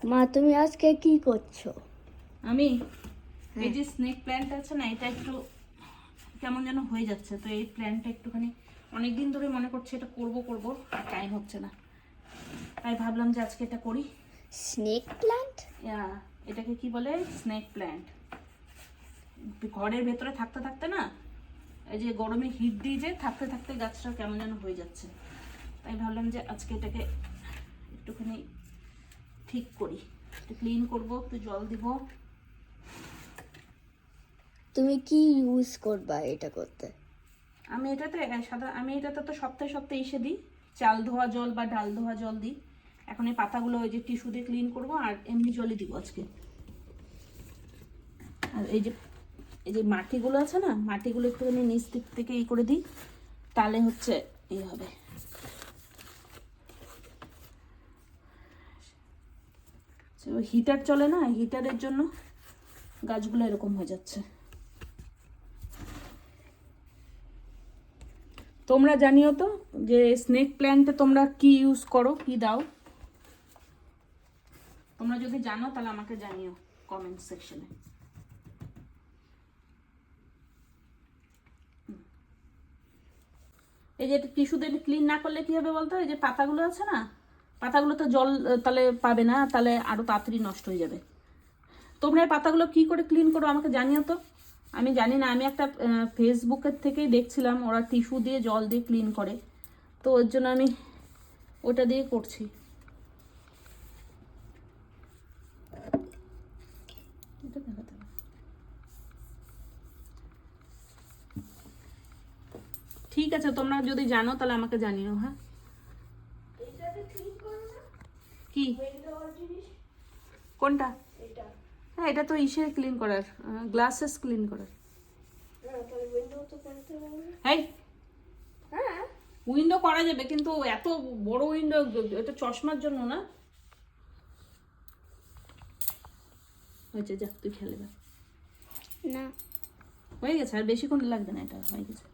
মা তুমি আজকে কি করছো? আমি এই যে স্নেক প্ল্যান্ট আছে না, এটা একটু কেমন যেন হয়ে যাচ্ছে। তো এই প্ল্যান্টটা একটুখানি অনেকদিন ধরে মনে করছে এটা করব করব, টাইম হচ্ছে না। তাই ভাবলাম যে আজকে এটা করি। Snake plant? এটাকে কি বলে? Snake plant. ঘরের ভেতরে থাকতে থাকতে না, এই যে গরমে হিট দিয়ে যে থাকতে থাকতে গাছটা কেমন যেন হয়ে যাচ্ছে। তাই ভাবলাম যে আজকে এটাকে একটুখানি ঠিক করি, একটু ক্লিন করবো, একটু জল দিব। তুমি কি ইউজ করবা এটা করতে? আমি এটাতে তো সপ্তাহে সপ্তাহে এসে দিই, চাল ধোয়া জল বা ডাল ধোয়া জল দিই। এখন এই পাতাগুলো ওই যে টিস্যু দিয়ে ক্লিন করবো, আর এমনি জলই দিব আজকে। আর এই যে মাটিগুলো আছে না, মাটিগুলো একটুখানি নিচ দিক থেকে এই করে দিই, তাহলে হচ্ছে এই হবে। হিটার চলে না, হিটারের জন্য গাছগুলো এরকম হয়ে যাচ্ছে। তোমরা জানিও তো যে স্নেক প্ল্যান্টে তোমরা কি ইউজ করো, কি দাও। তোমরা যদি জানো তাহলে আমাকে জানিও কমেন্ট সেকশনে। এই যে টিস্যু দিয়ে ক্লিন না করলে কি হবে বলতো? এই যে পাতাগুলো আছে না, পাতাগুলো তো জল তাহলে পাবে না, তাহলে আরো তাড়াতাড়ি নষ্ট হয়ে যাবে। তোমরা এই পাতাগুলো কি করে ক্লিন করো আমাকে জানিও তো। আমি জানি না, আমি একটা ফেসবুকের থেকেই দেখছিলাম ওরা টিস্যু দিয়ে জল দিয়ে ক্লিন করে, তো ওর জন্য আমি ওটা দিয়ে করছি। এটা দেখাতে হবে। ঠিক আছে, তোমরা যদি জানো তাহলে আমাকে জানিও। হ্যাঁ, কি কোনটা? হ্যাঁ, এটা তো ইসে ক্লিন করার, গ্লাসেস ক্লিন করার। এই উইন্ডো করা যাবে, কিন্তু এত বড় উইন্ডো এটা চশমার জন্য না। হয়েছে, যা তুই খেলে যা। না, হয়ে গেছে, আর বেশিক্ষণ লাগবে না, এটা হয়ে গেছে।